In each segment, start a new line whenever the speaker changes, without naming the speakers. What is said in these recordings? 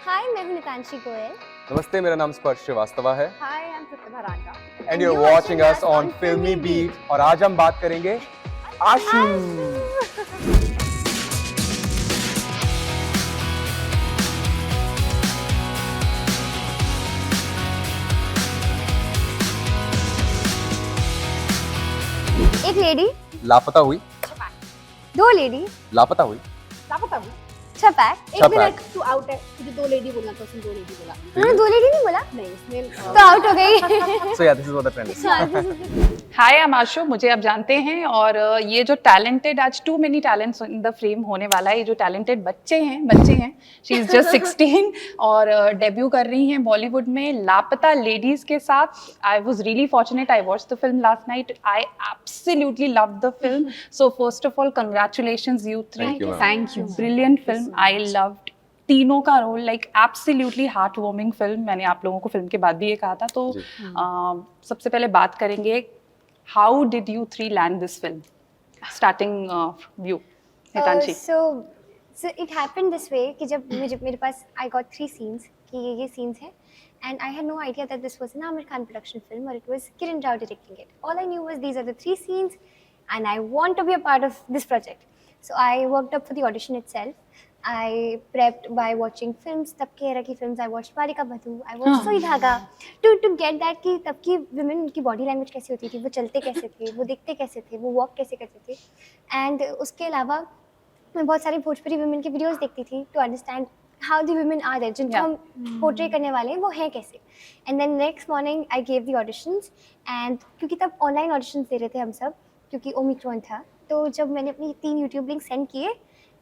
हाय, मैं हूँ नितांशी गोयल।
नमस्ते, मेरा नाम स्पर्श श्रीवास्तवा है
Hi, I'm Pratibha Raja.
And you are watching us on Filmibeat. और आज हम बात करेंगे आशू।
एक लेडी,
लापता हुई,
दो लेडी,
लापता हुई,
लापता हुई.
छपैक।
एक मिनट, तू आउट है. तुझे दो लेडी बोलना था, उसने दो लेडी बोला.
उन्होंने दो लेडी नहीं बोला
नहीं, इसमें
तो आउट हो गई।
So yeah this is what the trend is.
Hi, I am Ashu, मुझे आप जानते हैं। और ये जो टैलेंटेड, आज too many talents in the frame होने वाला है। ये जो टैलेंटेड बच्चे हैं, शी इज जस्ट 16 और डेब्यू कर रही हैं बॉलीवुड में लापता लेडीज के साथ। I was really fortunate, I watched the film last night, I absolutely loved the film. So first of all congratulations you three,
Thank you.
Brilliant film, I loved तीनों का role, like absolutely heart warming film. मैंने आप लोगों को film के बाद भी ये कहा था। तो सबसे पहले बात करेंगे, how did you three land this film? Starting view, Nitanshi.
So it happened this way कि जब मेरे पास I got 3 scenes कि ये scenes है, and I had no idea that this was an Aamir Khan production film or it was Kiran Rao directing it. All I knew was these are the 3 scenes and I want to be a part of this project. So I worked up for the audition itself. I prepped by watching films, तब के era की films. I watched Parika Batu, I watched Sui Dhaga to get that कि तब की women की body language कैसी होती थी, वो चलते कैसे थे, वो दिखते कैसे थे, वो walk कैसे करते थे. And उसके अलावा मैं बहुत सारी भोजपुरी women की videos देखती थी to understand how the women are there, जिनको हम portray करने वाले हैं वो हैं कैसे. And then next morning I gave the auditions and क्योंकि तब online auditions दे रहे थे हम सब क्योंकि ओमिक्रॉन था, तो जब मैंने अपनी 3 YouTube लिंक सेंड किए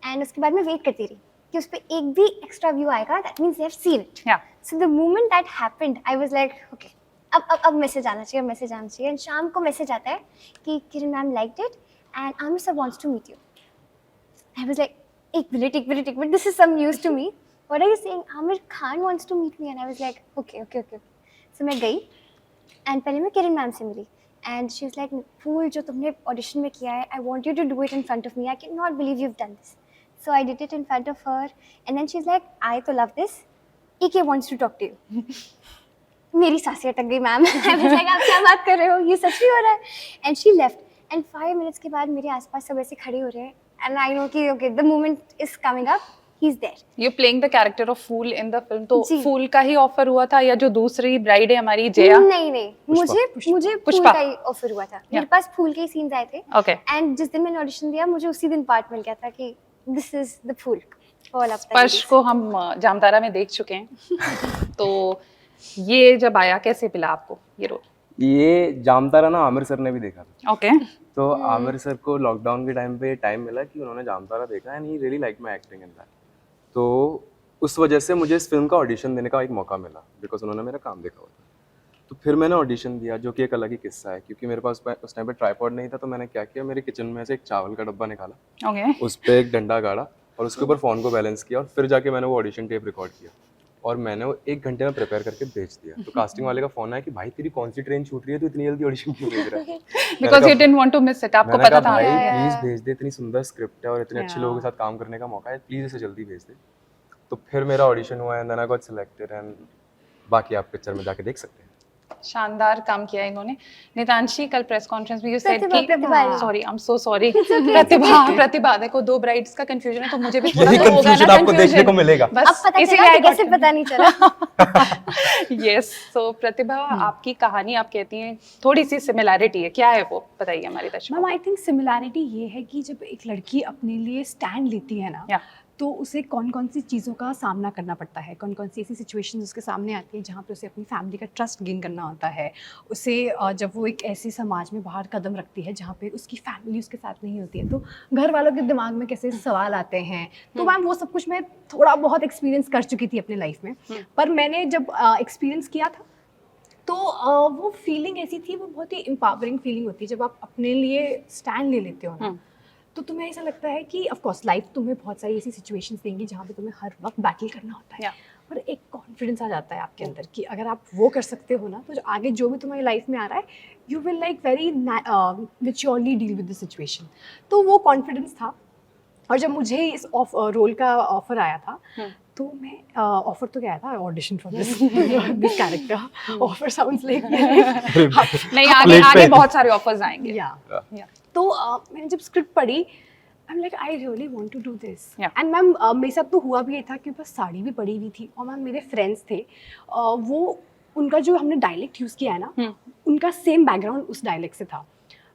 एंड उसके बाद मैं वेट करती रही कि उस पर एक भी एक्स्ट्रा व्यू आएगा, that means they have seen it. So the moment that happened I was like okay, अब मैसेज आना चाहिए. एंड शाम को मैसेज आता है कि Kiran ma'am liked it and Aamir sir wants to meet you. I was like एक minute, this is some news to me. What are you saying? Aamir Khan wants to meet me. And I was like okay. सो मैं गई and पहले मैं किरण ma'am से मिली. And she was like, फूल जो तुमने audition में किया है, I want you to do it in front of me. I cannot believe you've done this. So I did it in front of her. And then she's like, I तो love this. EK wants to talk to you. मेरी सांसें अटक गई ma'am. I was like, आप क्या बात कर रहे हो? ये सच भी हो रहा है? And she left. And 5 minutes के बाद मेरे आसपास सब ऐसे खड़े हो रहे हैं. And I know कि okay, the moment is coming up. He's there.
You're playing the character of Fool in the film. तो
जी.
फूल का ही ऑफर हुआ था या जो दूसरी ब्राइड है हमारी जया?
नहीं, मुझे फूल
पुष्पा
का ही ऑफर हुआ था. मेरे पास फूल के ही सीन्स आए थे.
Okay.
एंड जिस दिन मैंने ऑडिशन दिया मुझे उसी दिन पार्ट मिल गया था कि दिस इज द फूल.
स्पर्श को हम जामतारा में देख चुके हैं। तो ये जब आया कैसे मिला आपको ये रोल?
ये जामतारा ना आमिर सर ने भी देखा था।
ओके.
तो आमिर सर को लॉकडाउन के टाइम पे टाइम मिला कि उन्होंने जामतारा देखा and he really like my acting in that. तो उस वजह से मुझे इस फिल्म का ऑडिशन देने का एक मौका मिला बिकॉज उन्होंने मेरा काम देखा हुआ था. तो फिर मैंने ऑडिशन दिया, जो कि एक अलग ही किस्सा है क्योंकि मेरे पास उस टाइम पे ट्राइपॉड नहीं था. तो मैंने क्या किया, मेरे किचन में से एक चावल का डब्बा निकाला,
ओके.
उस पर एक डंडा गाड़ा और उसके ऊपर फ़ोन को बैलेंस किया और फिर जाके मैंने वो ऑडिशन टेप रिकॉर्ड किया और मैंने वो 1 घंटे में प्रिपेयर करके भेज दिया. तो कास्टिंग वाले का फ़ोन आया कि भाई तेरी कौन सी ट्रेन छूट रही है, तो इतनी जल्दी ऑडिशन क्यों भेज रहा है?
Because you didn't want to miss it. आपको
मैंने
पता
कहा,
था.
भाई प्लीज़ भेज दे, इतनी सुंदर स्क्रिप्ट है और इतने अच्छे लोगों के साथ काम करने का मौका है, प्लीज़ इसे जल्दी भेज दे. तो फिर मेरा ऑडिशन हुआ and then I got selected and बाकी आप पिक्चर में जाके देख सकते हैं.
शानदार काम किया इन्होंने. नितांशी, कल प्रेस कॉन्फ्रेंस में यू सेड
प्रतिभा.
कि sorry, I am so sorry. Pratibha देखो, 2 ब्राइड्स का कंफ्यूजन है तो मुझे भी थोड़ा
यही
तो होगा
कंफ्यूजन
ना.
आपको देखने को मिलेगा.
अब पता चला कि कैसे पता नहीं चला.
यस. सो प्रतिभा, आपकी कहानी आप कहती हैं थोड़ी सी सिमिलैरिटी है, क्या है वो बताइए हमारे दर्शकों.
मैम, आई थिंक सिमिलैरिटी ये है कि जब एक लड़की अपने लिए स्टैंड लेती है ना, तो उसे कौन कौन सी चीज़ों का सामना करना पड़ता है, कौन कौन सी ऐसी सिचुएशंस उसके सामने आती है जहाँ पे उसे अपनी फैमिली का ट्रस्ट गेन करना होता है. उसे जब वो एक ऐसे समाज में बाहर कदम रखती है जहाँ पे उसकी फैमिली उसके साथ नहीं होती है, तो घर वालों के दिमाग में कैसे सवाल आते हैं. तो मैम वो सब कुछ मैं थोड़ा बहुत एक्सपीरियंस कर चुकी थी अपने लाइफ में. पर मैंने जब एक्सपीरियंस किया था तो वो फीलिंग ऐसी थी, वो बहुत ही एम्पावरिंग फीलिंग होती है जब आप अपने लिए स्टैंड ले लेते हो ना. तो तुम्हें ऐसा लगता है कि ऑफ कोर्स लाइफ तुम्हें बहुत सारी ऐसी सिचुएशंस देंगी जहाँ पे तुम्हें हर वक्त बैटल करना होता है. और एक कॉन्फिडेंस आ जाता है आपके अंदर कि अगर आप वो कर सकते हो ना, तो जो आगे जो भी तुम्हारी लाइफ में आ रहा है, you will like very maturely deal with the situation. तो वो कॉन्फिडेंस था. और जब मुझे इस रोल का ऑफर आया था तो मैं ऑफर तो गया था audition for this this character offer sounds like
नहीं, आगे आगे बहुत सारे ऑफर्स आएंगे।
या
Yeah.
तो मैंने जब स्क्रिप्ट पढ़ी I am like I really want to do this
Yeah.
And ma'am मेरे साथ तो हुआ भी ये था कि बस साड़ी भी पड़ी हुई थी और मैम मेरे फ्रेंड्स थे वो उनका जो हमने डायलेक्ट यूज़ किया है ना उनका सेम बैकग्राउंड उस डायलेक्ट से था।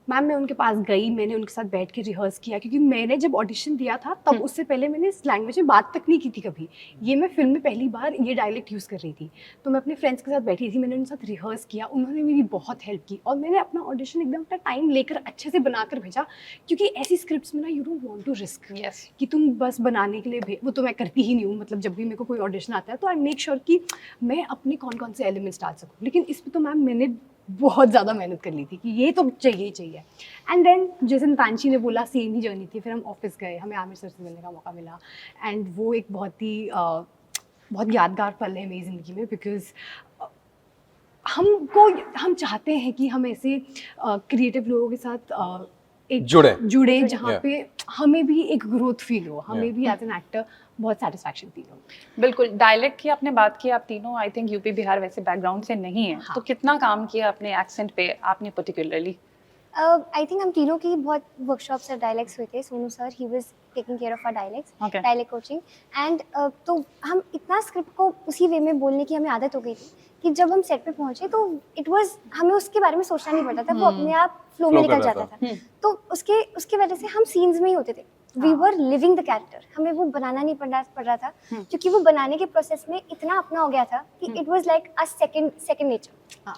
मैम मैं उनके पास गई, मैंने उनके साथ बैठ के रिहर्स किया क्योंकि मैंने जब ऑडिशन दिया था तब उससे पहले मैंने इस लैंग्वेज में बात तक नहीं की थी कभी। ये मैं फिल्म में पहली बार ये डायलेक्ट यूज़ कर रही थी, तो मैं अपने फ्रेंड्स के साथ बैठी थी, मैंने उनके साथ रिहर्स किया, उन्होंने मेरी बहुत हेल्प की और मैंने अपना ऑडिशन एकदम अपना टाइम लेकर अच्छे से बनाकर भेजा क्योंकि ऐसी स्क्रिप्ट्स में ना you don't want to risk
Yes.
कि तुम बस बनाने के लिए वो तो मैं करती ही नहीं हूँ। मतलब जब भी मेरे को कोई ऑडिशन आता है तो आई मेक श्योर कि मैं अपने कौन कौन से एलिमेंट्स डाल सकूँ, लेकिन इस पर तो मैम मैंने बहुत ज़्यादा मेहनत कर ली थी कि ये तो चाहिए ही चाहिए। एंड देन जैसे नितांशी ने बोला सेम ही जर्नी थी, फिर हम ऑफिस गए, हमें आमिर सर से मिलने का मौका मिला एंड वो एक बहुत ही बहुत यादगार पल है मेरी ज़िंदगी में बिकॉज हम चाहते हैं कि हम ऐसे क्रिएटिव लोगों के साथ एक जुड़े जहाँ
Yeah.
पे हमें भी एक ग्रोथ फील हो, हमें भी एज एन एक्टर बहुत सेटिस्फैक्शन फील हो।
बिल्कुल। डायलेक्ट की आपने बात की, आप तीनों आई थिंक यूपी बिहार वैसे बैकग्राउंड से नहीं है, तो कितना काम किया अपने एक्सेंट पे आपने पर्टिकुलरली?
आई थिंक हम तीनों की बहुत वर्कशॉप्स और डायलेक्ट्स हुए थे। Sonu sir he was taking care of our dialects,
Okay.
Dialect coaching and तो हम इतना स्क्रिप्ट को उसी वे में बोलने की हमें आदत हो गई थी कि जब हम सेट पे पहुंचे तो इट वाज हमें उसके बारे में सोचना नहीं पड़ता था, वो अपने आप फ्लो में
Flow
निकल
कर रहा
जाता था। तो उसके वजह से हम सीन्स में ही होते थे, we were living the character, हमें वो बनाना नहीं पड़ रहा था क्योंकि वो बनाने के प्रोसेस में इतना अपना हो गया था कि it was like a second nature.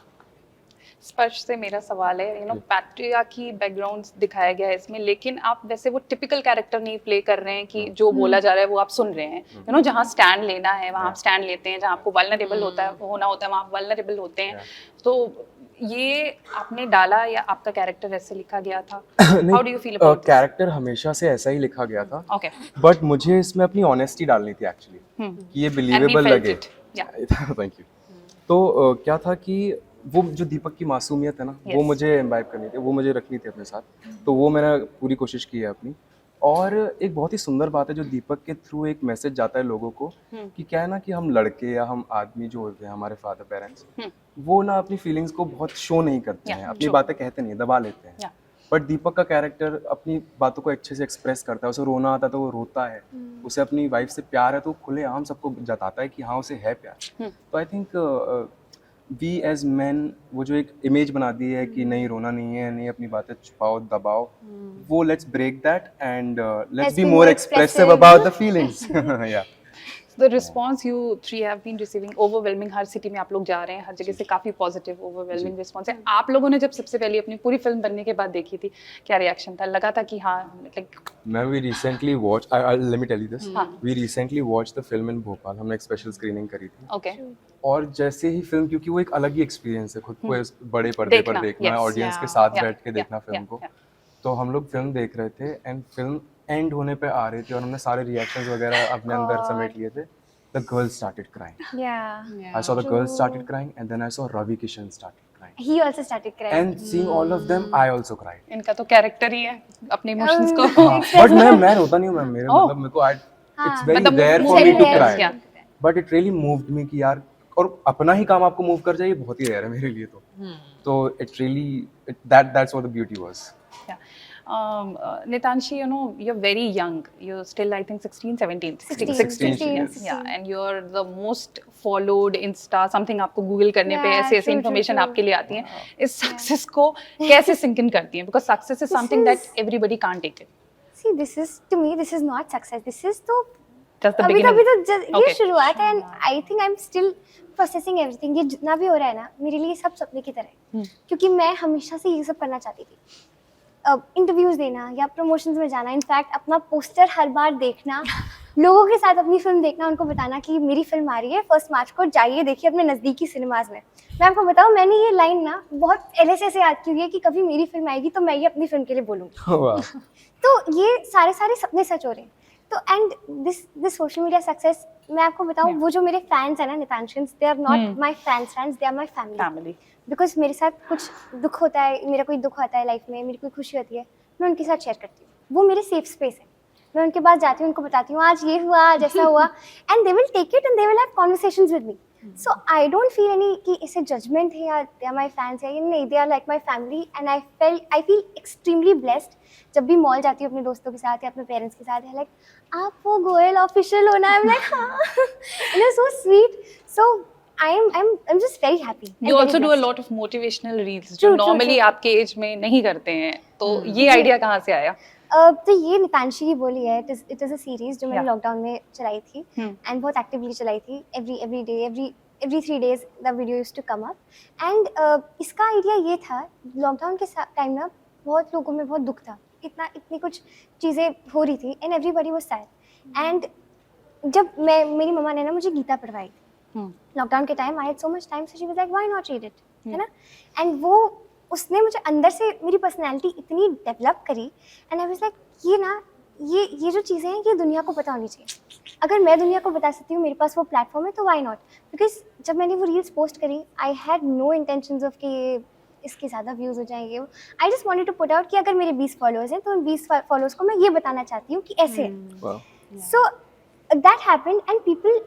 स्पर्श से मेरा सवाल है, पैट्रियार्की बैकग्राउंड्स दिखाया गया है इसमें, लेकिन आप वैसे वो टिपिकल कैरेक्टर नहीं प्ले कर रहे हैं कि जो बोला जा रहा है वो आप सुन रहे हैं। जहाँ स्टैंड लेना है वहाँ आप स्टैंड लेते हैं, जहाँ आपको वल्नरेबल होता है वहाँ आप वल्नरेबल होते हैं। तो ये आपने डाला या आपका कैरेक्टर ऐसे लिखा गया था? How do you feel about
character हमेशा से ऐसा ही लिखा गया था,
ओके,
बट मुझे इसमें अपनी ऑनेस्टी डालनी थी एक्चुअली कि ये बिलीवेबल लगे। Thank you. तो क्या था कि वो जो दीपक की मासूमियत है ना, वो मुझे इम्बाइब करनी थी, वो मुझे रखनी थी अपने साथ, तो वो मैंने पूरी कोशिश की है अपनी। और एक बहुत ही सुंदर बात है जो दीपक के थ्रू एक मैसेज जाता है लोगों को कि क्या है ना कि हम लड़के या हम आदमी जो होते हैं, हमारे फादर पेरेंट्स, वो ना अपनी फीलिंग्स को बहुत शो नहीं करते हैं, अपनी बातें कहते नहीं, दबा लेते हैं। बट दीपक का कैरेक्टर अपनी बातों को अच्छे से एक्सप्रेस करता है, उसे रोना आता है तो वो रोता है, उसे अपनी वाइफ से प्यार है तो खुलेआम सबको जताता है कि हाँ उसे है प्यार। तो I think we as man वो जो एक इमेज बना दी है कि नहीं रोना नहीं है, नहीं अपनी बातें छुपाओ दबाओ, वो let's break that and let's be more expressive about the feelings. Yeah
the response you three have been receiving overwhelming, हर सिटी में आप लोग जा रहे हैं, हर जगह से काफी पॉजिटिव ओवरवेलमिंग रिस्पांस है। आप लोगों ने जब सबसे पहले अपनी पूरी फिल्म बनने के बाद देखी थी, क्या रिएक्शन था? लगा था कि हाँ लाइक
मैं we recently watch, let me tell you this, we recently watch the film in Bhopal, हमने एक स्पेशल स्क्रीनिंग करी थी।
ओके,
और जैसे ही फिल्म, क्योंकि वो एक अलग ही एक्सपीरियंस है खुद को इस बड़े पर्दे पर देखना, ऑडियंस के साथ बैठ के देखना फिल्म को। तो हम लोग फिल्म देख रहे थे एंड फिल्म एंड होने पे आ रही थी और हमने सारे रिएक्शंस वगैरह अपने अंदर समेट लिए थे। The girls started crying.
Yeah.
I saw the girls started crying and then I saw Ravi Kishan started crying.
He also started crying.
And seeing all of them, I also cried.
इनका तो character ही है अपने emotions को
But मैं रोता नहीं हूँ, मैं मेरे मतलब मेरे को it's very
मतलब
rare for
very
me to
rare,
cry.
yeah.
But it really moved me कि यार, और अपना ही काम आपको मूव कर जाए, ये बहुत ही रेयर है मेरे लिए तो it really that's what the beauty was.
Nitanshi, you're very young. You're still, I think, 16, 17.
16,
yes. Yeah, and you're the most followed Insta, something आपको Google करने पे ऐसे information आपके लिए आती हैं। इस success को कैसे sink in करती हैं? Because success is something that everybody can't take it.
See, to me, this is not success. This is तो
Just the
अभी
beginning.
तो ये शुरुआत है, and I think I'm still processing everything. ये जितना भी हो रहा है ना, मेरे लिए सब सपने की तरह है, क्योंकि मैं हमेशा से ये सब करना चाहती थी। इंटरव्यूज देना या प्रमोशंस में जाना, इनफैक्ट अपना पोस्टर हर बार देखना, लोगों के साथ अपनी फिल्म देखना, उनको बताना कि मेरी फिल्म आ रही है 1 मार्च को, जाइए देखिए अपने नज़दीकी सिनेमाज में। मैं आपको बताऊं, मैंने ये लाइन ना बहुत पहले से याद की हुई है कि कभी मेरी फिल्म आएगी तो मैं ये अपनी फिल्म के लिए बोलूँगी। तो ये सारे सपने सच हो रहे हैं। तो and this social media success, मैं आपको बताऊं, वो जो मेरे फैंस हैं ना Nitanshans, they are not my fans, they are my family. Because मेरे साथ कुछ दुख होता है, मेरा कोई दुख आता है लाइफ में, मेरी कोई खुशी होती है, मैं उनके साथ शेयर करती हूँ। वो मेरे सेफ स्पेस है, मैं उनके पास जाती हूँ, उनको बताती हूँ आज ये हुआ, आज ऐसा हुआ, and they will take it and they will have conversations with me. So I don't feel any कि इसे जजमेंट है या माई फैंस है, नहीं, they are like my family. And I feel extremely blessed जब भी मॉल जाती हूँ अपने दोस्तों के साथ या अपने पेरेंट्स के साथ, है लाइक आप वो गोयल ऑफिशियल होना. आई एम लाइक हाँ, you know, so sweet. So I'm just very happy.
You also do a lot of motivational reels जो normally आपके एज में नहीं करते हैं, तो ये आइडिया कहाँ से आया?
तो ये नितांशी की बोली है. इट इज अ सीरीज जो मैंने लॉकडाउन में चलाई थी एंड बहुत एक्टिवली चलाई थी. Every day every 3 days the video used to come up. And इसका आइडिया ये था, लॉकडाउन के टाइम ना बहुत लोगों में बहुत दुख था, इतनी कुछ चीज़ें हो रही थी and everybody was sad. And जब मेरी मम्मा ने ना मुझे गीता पढ़वाई लॉकडाउन के time, I had so much time, so she was like why not read it, है ना. एंड वो उसने मुझे अंदर से मेरी पर्सनैलिटी इतनी डेवलप करी एंड आई वाज लाइक ये जो चीज़ें हैं ये दुनिया को पता होनी चाहिए. अगर मैं दुनिया को बता सकती हूँ, मेरे पास वो प्लेटफॉर्म है, तो व्हाई नॉट. बिकॉज जब मैंने वो रील्स पोस्ट करी, I had no intentions of कि इसके ज़्यादा व्यूज़ हो जाएंगे. I just wanted to put out कि अगर मेरे 20 फॉलोअर्स हैं तो उन 20 फॉलोअर्स को मैं ये बताना चाहती हूँ कि ऐसे है. So that happened and people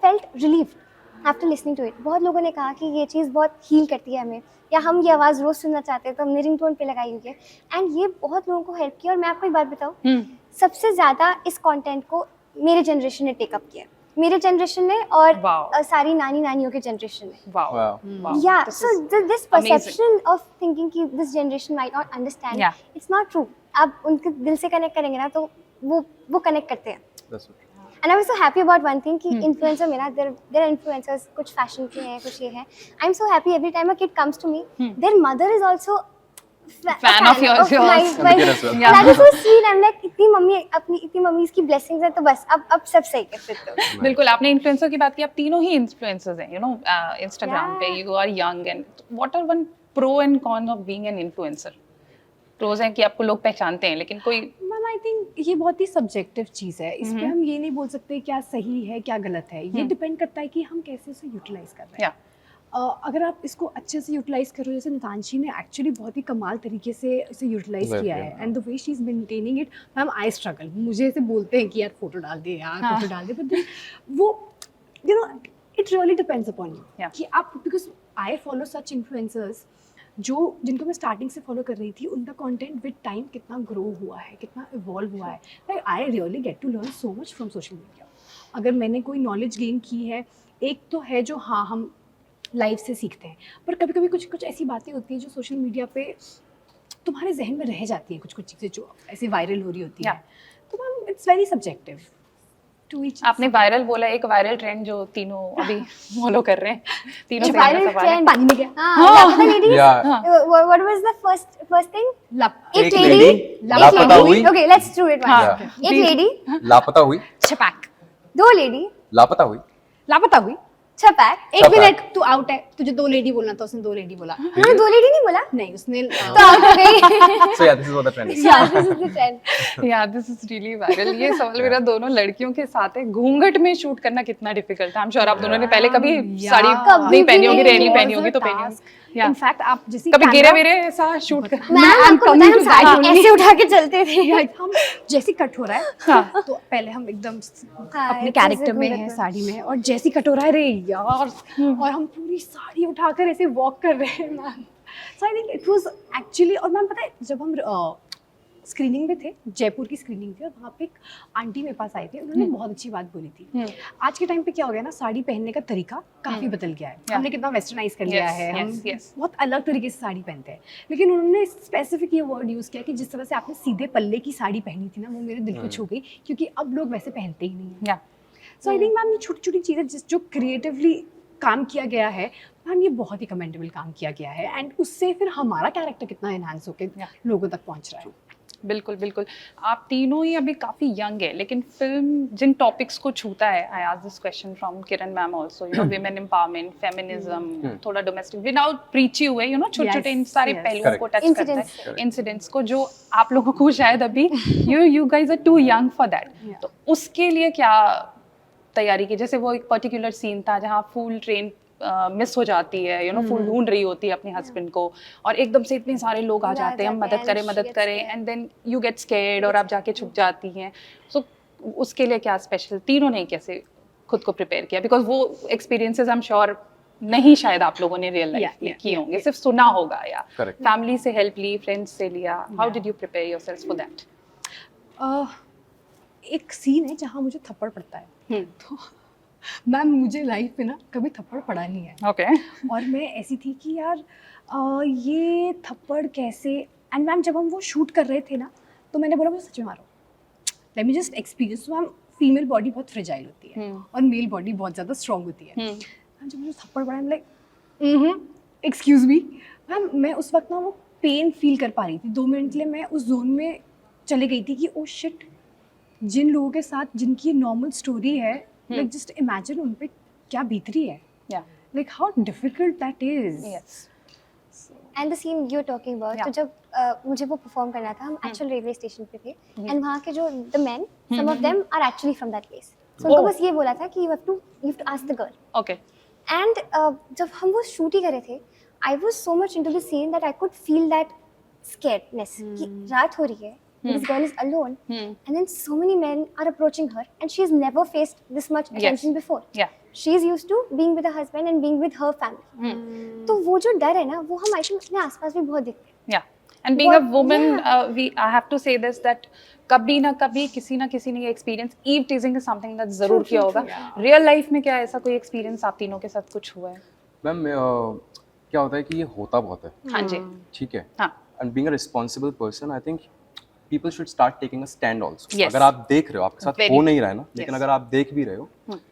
felt relieved after listening to it. बहुत लोगों ने कहा कि ये चीज़ बहुत हील करती है हमें, या हम ये आवाज़ रोज़ सुनना चाहते हैं तो हमने रिंगटोन पे लगाई हुई है. एंड ये बहुत लोगों को हेल्प किया. और मैं आपको एक बात बताऊँ, सबसे ज़्यादा इस कंटेंट को मेरे जनरेशन ने टेकअप किया, मेरे जनरेशन ने और सारी नानियों के जनरेशन ने. Yeah, so this perception of thinking कि this generation might not understand, it's not true. आप उनके दिल से कनेक्ट करेंगे ना तो वो कनेक्ट करते हैं. And I was so happy about one thing कि influencer में ना there are influencers, कुछ fashion के हैं, कुछ ये हैं. I'm so happy every time a kid comes to me, their mother is also
fan of yours.
My that is so sweet. I'm like इतनी मम्मी इसकी blessings है तो बस अब सब सही है फिर तो.
बिल्कुल, आपने इन्फ्लुएंसर की बात की, आप तीनों ही इन्फ्लुएंसर्स हैं, यू नो, इंस्टाग्राम पे you are young. And what are one pro and con of being an influencer? Pros हैं कि आपको लोग पहचानते हैं, लेकिन कोई
मैम आई थिंक ये बहुत ही सब्जेक्टिव चीज़ है. इस पे हम ये नहीं बोल सकते क्या सही है क्या गलत है. ये डिपेंड करता है कि हम कैसे उसे यूटिलाइज कर रहे हैं. अगर आप इसको अच्छे से यूटिलाइज करो, जैसे नितांशी ने एक्चुअली बहुत ही कमाल तरीके से इसे यूटिलाइज किया है. And the way she is maintaining it, ma'am I struggle. मुझे ऐसे बोलते हैं कि यार फोटो डाल दे, फोटो डाल दे, बट वो you know it really depends upon you कि आप, because I follow such influencers जिनको मैं स्टार्टिंग से फॉलो कर रही थी, उनका कंटेंट विद टाइम कितना ग्रो हुआ है, कितना इवॉल्व हुआ है. Like I really get to learn so much from social media. अगर मैंने कोई नॉलेज गेन की है, एक तो है जो हाँ हम लाइव से सीखते हैं, पर कभी कभी कुछ ऐसी बातें होती हैं जो सोशल मीडिया पे तुम्हारे जहन में रह जाती हैं, कुछ चीज़ें जो ऐसे वायरल हो रही होती है. तो ma'am it's very subjective to each.
आपने वायरल बोला, एक वायरल ट्रेंड जो तीनों अभी फॉलो कर रहे हैं, तीनों से
वायरल
सवाल है.
ट्रेंड
पानी में गया.
लापता ladies. What was the first thing?
एक लेडी लापता हुई.
Okay, let's do it once. एक लेडी
लापता हुई.
छपाक.
2 लेडी
लापता हुई.
लापता हुई.
छपाक.
एक मिनट, तू आउट है. तुझे 2 लेडी बोलना था, उसने 2 लेडी बोला.
हाँ, 2 लेडी नहीं बोला,
नहीं उसने
तो आउट हो गई.
So yeah, this is what the trend is.
Yeah, this is the trend.
या दिस इज रियली वायरल. ये सवाल मेरा दोनों लड़कियों के साथ है, घूंघट में शूट करना कितना डिफिकल्ट है. आई एम श्योर आप दोनों ने पहले कभी साड़ी नहीं पहनी होगी, रेली पहनी होगी तो पहनी होगी.
इनफैक्ट आप जैसे
कभी गिरे मेरे ऐसा शूट कर.
मैम आपको पता है हम साड़ी ऐसे उठा के चलते थे.
हम जैसे कट हो रहा है तो पहले हम एकदम अपने कैरेक्टर में है, साड़ी में है, और जैसी कट हो रहा है रे यार, और हम पूरी साड़ी उठाकर ऐसे वॉक कर रहे हैं ma'am. So I think it was actually. और मैम पता है जब हम स्क्रीनिंग में थे, जयपुर की स्क्रीनिंग थी, और वहाँ पे एक आंटी मेरे पास आए थे, उन्होंने बहुत अच्छी बात बोली थी. आज के टाइम पे क्या हो गया ना, साड़ी पहनने का तरीका काफ़ी बदल गया है. हमने कितना वेस्टर्नाइज कर लिया है, हम बहुत अलग तरीके से साड़ी पहनते हैं. लेकिन उन्होंने स्पेसिफिक ये वर्ड यूज़ किया कि जिस तरह से आपने सीधे पल्ले की साड़ी पहनी थी ना, वो मेरे दिल को छू गई, क्योंकि अब लोग वैसे पहनते ही नहीं हैं. सो आई थिंक मैम ये छोटी छोटी चीज़ें जो क्रिएटिवली काम किया गया है, मैम ये बहुत ही कमेंडेबल काम किया गया है. एंड उससे फिर हमारा कैरेक्टर कितना एनहांस होकर लोगों तक पहुँच रहा है.
बिल्कुल बिल्कुल. आप तीनों ही अभी काफी यंग है, लेकिन फिल्म जिन टॉपिक्स को छूता है, I ask this question from Kiran ma'am also, you know, women empowerment, feminism, थोड़ा डोमेस्टिक, विदाउट प्रीची हुए, यू नो, छोटे छोटे इन सारे पहलुओं को टच करता है, इंसिडेंट्स को, जो आप लोगों को शायद अभी you guys are too young for that. तो उसके लिए क्या तैयारी की? जैसे वो एक पर्टिकुलर सीन था जहाँ फुल ट्रेन मिस हो जाती है, यू नो, फूल ढूंढ रही होती है अपने हस्बैंड को, और एकदम से इतने सारे लोग आ जाते हैं, मदद करें, and then you get scared और आप जाके छुप जाती हैं. सो उसके लिए क्या स्पेशल तीनों ने कैसे खुद को प्रिपेयर किया? बिकॉज वो एक्सपीरियंसेस आई एम श्योर नहीं शायद आप लोगों ने रियल लाइफ में किए होंगे, सिर्फ सुना होगा या
Correct.
फैमिली से हेल्प ली, फ्रेंड्स से लिया. How did you prepare yourself for that?
एक सीन है जहाँ मुझे थप्पड़ पड़ता है, तो मैम मुझे लाइफ में ना कभी थप्पड़ पड़ा नहीं है.
ओके.
और मैं ऐसी थी कि यार ये थप्पड़ कैसे. एंड मैम जब हम वो शूट कर रहे थे ना, तो मैंने बोला मुझे सच में मारो, let me just experience. Ma'am female body बहुत फ्रेजाइल होती है और मेल बॉडी बहुत ज़्यादा स्ट्रॉन्ग होती है. मैम जब मुझे थप्पड़ पड़ा, लाइक एक्सक्यूज़ मी मैम. मैं उस वक्त ना वो पेन फील कर पा रही थी. 2 मिनट के लिए मैं उस जोन में चले गई थी कि ओ शिट, जिन लोगों के साथ जिनकी नॉर्मल स्टोरी है, लाइक जस्ट इमेजिन उन पे क्या बीत रही है,
या
like how difficult that is.
Yes.
And the seen you talking about, तो जब मुझे वो परफॉर्म करना था, हम एक्चुअल रेलवे स्टेशन पे थे, एंड वहाँ के जो the men, some of them are actually from that place. So उनको बस ये बोला था कि you have to ask the girl.
Okay.
And जब हम वो शूट ही कर रहे थे, I was so much into the scene that I could feel that scaredness कि रात हो रही है, this girl is alone, and then so many men are approaching her, and she's never faced this much attention before.
Yeah.
She's used to being with her husband and being with her family. तो वो जो डर है ना, वो हम I think अपने आसपास भी बहुत दिखते हैं.
Yeah. And being a
What-
woman,
yeah.
I have to say this that कभी ना कभी किसी ना किसी ने ये experience, eve teasing is something that जरूर किया होगा. रियल लाइफ में क्या ऐसा कोई एक्सपीरियंस आप तीनों के साथ कुछ हुआ है?
मैम क्या होता है कि ये होता बहुत है,
हाँ जी.
ठीक है.
हाँ.
And being a responsible person, I think people should start taking a stand also.
Yes.
अगर आप देख रहे हो, आपके साथ
Very
हो नहीं रहा है ना, लेकिन
Yes.
अगर आप देख भी रहे हो,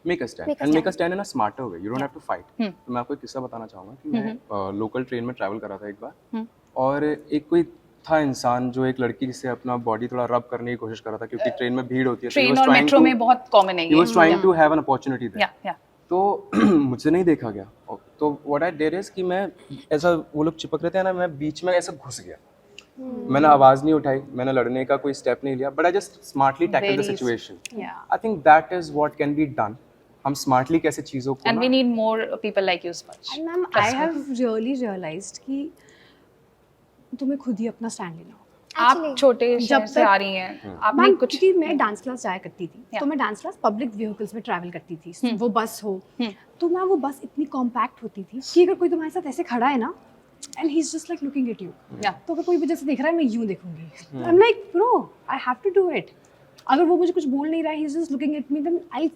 make a stand,
Make a
and make a
stand.
Stand in a smarter way. You don't have to fight. तो मैं आपको एक किस्सा बताना चाहूँगा कि मैं लोकल ट्रेन में ट्रैवल कर रहा था एक बार, और एक कोई था इंसान जो एक लड़की से अपना बॉडी थोड़ा रब करने की कोशिश कर रहा था, क्योंकि ट्रेन में भीड़ होती है.
ट्रेन और मेट्रो में बहुत कॉमन है
he
ये.
was trying to have an opportunity there.
या या.
तो मुझसे नहीं देखा गया. तो व्हाट आई डिड इज कि मैं ऐसा, वो लोग चिपक रहे थे ना, मैं बीच में ऐसा घुस गया. मैंने आवाज नहीं उठाई, मैंने लड़ने का कोई स्टेप नहीं लिया, but I just smartly tackle the
Very
situation.
Yeah.
I think that is what can be done. हम स्मार्टली कैसे चीजों को
एंड वी
ना,
need more people like you, Sparsh.
And ma'am I have really realised कि तुम्हें खुद ही अपना stand लेना होगा.
Actually,
आप छोटे शहर से
तक-
आ रही हैं, आपने
मैम
कुछ
क्योंकि मैं डांस क्लास जाया करती थी,
Yeah.
तो मैं डांस क्लास पब्लिक व्हीकल्स में ट्रैवल करती थी. वो बस हो, तो मैं वो बस इतनी कॉम्पैक्ट होती थी कि अगर कोई तुम्हारे साथ ऐसे खड़ा है ना, and he is just like looking at you,
या.
तो अगर कोई मुझे से देख रहा है, मैं यूं देखूंगी. I am like bro, I have to do it. अगर वो मुझे कुछ बोल नहीं रहा है, he is just looking at me, then I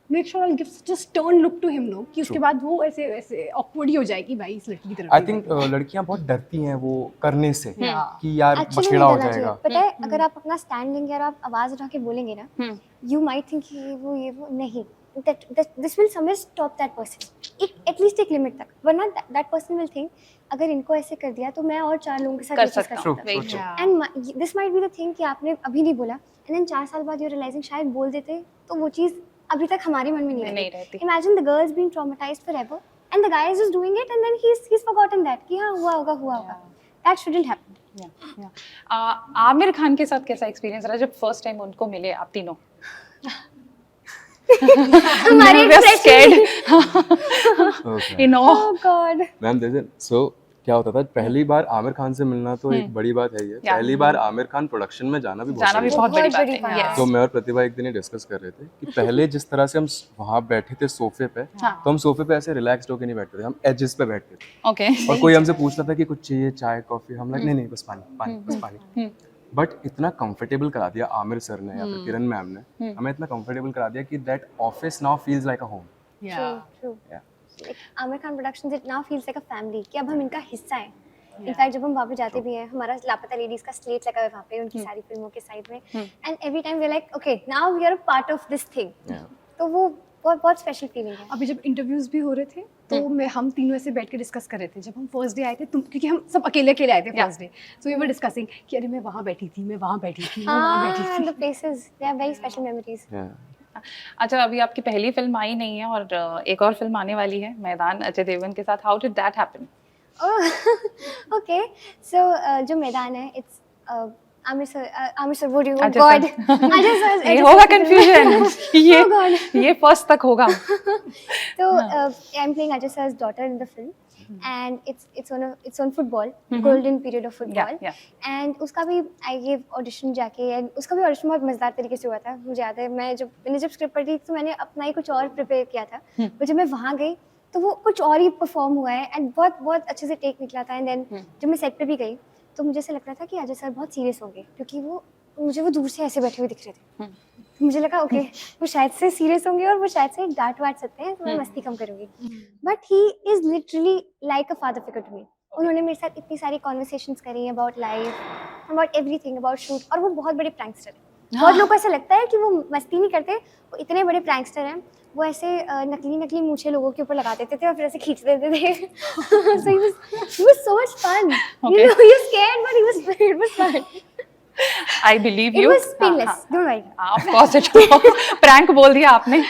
make sure I give just turn look to him, no कि उसके बाद वो ऐसे ऐसे ऑकवर्ड ही हो जाए कि भाई इस लड़की की तरफ.
आई थिंक लड़कियां बहुत डरती हैं वो करने से, कि यार
Actually
बखेड़ा हो
नहीं करना चाहिए.
जाएगा.
पता है, अगर आप अपना स्टैंड लेंगे और आप आवाज उठा के बोलेंगे ना, यू माइट थिंक ये वो नहीं, this will somewhere stop that person. At least एक लिमिट तक, वरना दैट पर्सन विल थिंक अगर इनको ऐसे कर दिया तो मैं और 4 लोगों के साथ
कर
ये चीज़
सकता
True,
हूँ.
true,
Very
true.
true.
And this might be the thing कि आपने अभी नहीं बोला, एंड देन 4 साल बाद यू रियलाइजिंग शायद बोल देते तो वो चीज़ अभी तक हमारे मन में
नहीं
नहीं
रहती.
रहती. Imagine the girls being traumatized forever and the guy is just doing it, and then he is forgotten that कि हाँ हुआ होगा. That shouldn't happen.
Yeah, yeah. Aamir Khan के साथ कैसा एक्सपीरियंस रहा जब फर्स्ट टाइम उनको मिले आप तीनों?
हमारे
We were scared.
Okay.
You know.
Oh God.
Ma'am so क्या होता था, पहली बार आमिर खान से मिलना तो एक बड़ी बात है. ये पहली बार आमिर खान प्रोडक्शन में जाना भी
जाना भी
बड़ी
बहुत
बात
बड़ी
बहुत
बात
बड़ी
है.
बात
Yes.
तो मैं और प्रतिभा एक दिन ये डिस्कस कर रहे थे कि पहले जिस तरह से हम वहाँ बैठे थे सोफे पे, तो हम सोफे पे ऐसे रिलैक्स्ड होके नहीं बैठते थे, हम एजेस पे बैठते थे.
Okay.
और कोई हमसे पूछता था कि कुछ चाहिए, चाय कॉफी, हम लोग नहीं बस पानी बस पानी. बट इतना कंफर्टेबल करा दिया आमिर सर ने या फिर किरण मैम ने, हमें इतना कंफर्टेबल करा दिया कि that office now feels like a home.
True.
Yeah.
Like, Aamir Khan Productions, it now feels like a family कि अब हम इनका हिस्सा हैं. इनफैक्ट जब हम वहाँ पे जाते भी हैं, हमारा लापता लेडीज का स्लेट लगा हुआ है वहाँ पे उनकी सारी फिल्मों के साइड में, and every time we are like okay now we are a part of this thing.
Yeah.
तो वो बहुत बहुत स्पेशल फीलिंग है.
अभी जब इंटरव्यूज भी हो रहे थे, तो मैं हम तीनों ऐसे बैठ के डिस्कस कर रहे थे. जब हम फर्स्ट डे आए थे, क्योंकि हम सब अकेले अकेले आए थे first day, so we were discussing कि अरे मैं वहाँ बैठी थी, मैं वहाँ बैठी थी, मैं वहाँ बैठी
हाँ,
थी.
the places, they are very special memories.
Yeah.
अच्छा, अभी आपकी पहली फिल्म आई नहीं है और एक और फिल्म आने वाली है, मैदान, अजय देवगन के साथ. How did that happen?
Oh, okay. So जो मैदान है, it's Amir sir, what do you? Oh
Ajay
God,
sir.
Ajay sir.
ये
Ajay
होगा
sir.
कंफ्यूजन ये
Oh God.
ये फर्स्ट तक होगा
So I'm playing Ajay sir's daughter in the film, and it's on football, golden period of football.
yeah.
And उसका भी I gave audition जाके, and उसका भी audition बहुत मजेदार तरीके से हुआ था. मुझे याद है मैंने जब स्क्रिप्ट पढ़ी तो मैंने अपना ही कुछ और प्रिपेयर किया था. और जब मैं वहाँ गई तो वो कुछ और ही परफॉर्म हुआ है, एंड बहुत बहुत अच्छे से टेक निकला था. एंड देन जब मैं सेट पे भी गई तो मुझे ऐसा लग रहा था कि अजय सर बहुत सीरियस होंगे, क्योंकि मुझे वो दूर से ऐसे बैठे हुए दिख रहे थे. मुझे लगा ओके वो शायद से सीरियस होंगे और वो शायद से डांट वाट सकते हैं, तो मैं मस्ती कम करूंगी. But he is literally like a father figure to me. उन्होंने मेरे साथ इतनी सारी कॉन्वर्सेशंस करी about life, about everything, about shoot. और वो बहुत बड़े प्रैंकस्टर हैं. बहुत लोगों को ऐसा लगता है कि वो मस्ती नहीं करते, वो इतने बड़े प्रैंकस्टर हैं. वो ऐसे नकली मूछें लोगों के ऊपर लगा देते थे और फिर ऐसे खींच देते थे. So he was so much fun.
Okay.
You know, he was scared, but it was fun.
I believe
It
you
was painless. Don't worry.
Of course it prank बोल दिया आपने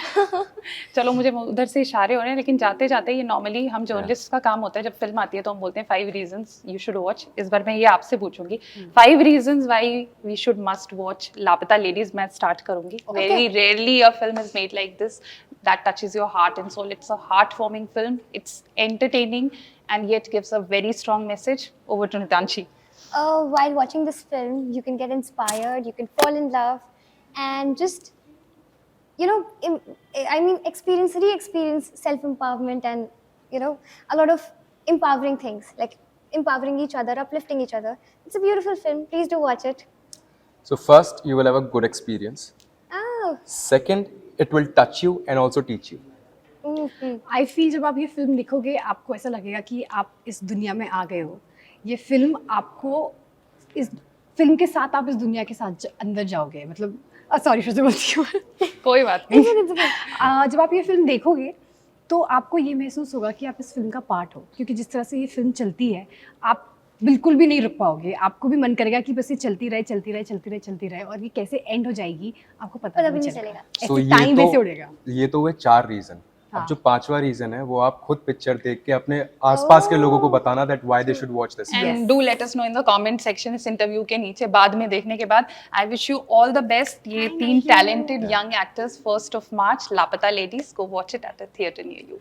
चलो मुझे उधर से इशारे हो रहे हैं, लेकिन जाते जाते ये नॉर्मली हम जर्नलिस्ट का काम होता है, जब फिल्म आती है तो हम बोलते हैं 5 रीजंस यू शुड वॉच. इस बार मैं ये आपसे पूछूंगी 5 reasons why we should must watch Laapataa Ladies. मैं स्टार्ट करूंगी. Very rarely a film is made like this that touches your heart and soul. It's a heart-warming film. It's entertaining and yet gives a very strong message. Over to Nitanshi.
While watching this film, you can get inspired, you can fall in love, and just, you know, re-experience self-empowerment and, you know, a lot of empowering things, like empowering each other, uplifting each other. It's a beautiful film. Please do watch it.
So first, you will have a good experience.
Oh.
Second, it will touch you and also teach you.
Mm-hmm.
I feel जब आप ये film देखोगे आपको ऐसा लगेगा कि आप इस दुनिया में आ गए हो. ये फिल्म आपको इस फिल्म के साथ आप इस दुनिया के साथ अंदर जाओगे. मतलब सॉरी फिर से बोलती हूँ.
कोई बात नहीं.
जब आप ये फिल्म देखोगे तो आपको ये महसूस होगा कि आप इस फिल्म का पार्ट हो, क्योंकि जिस तरह से ये फिल्म चलती है आप बिल्कुल भी नहीं रुक पाओगे. आपको भी मन करेगा कि बस ये चलती रहे और ये कैसे एंड हो जाएगी आपको पता भी नहीं चलेगा.
So
ऐसे टाइम वैसे उड़ेगा.
ये तो हुए 4 रीजन. अब जो 5वां रीजन है वो आप खुद पिक्चर देख के अपने आसपास के लोगों को बताना that why they should watch this.
And do let us know in the comment section इस इंटरव्यू के नीचे बाद में देखने के बाद. I wish you all the best. ये 3 talented young actors 1st of March लापता ladies. Go watch it at a theatre near you.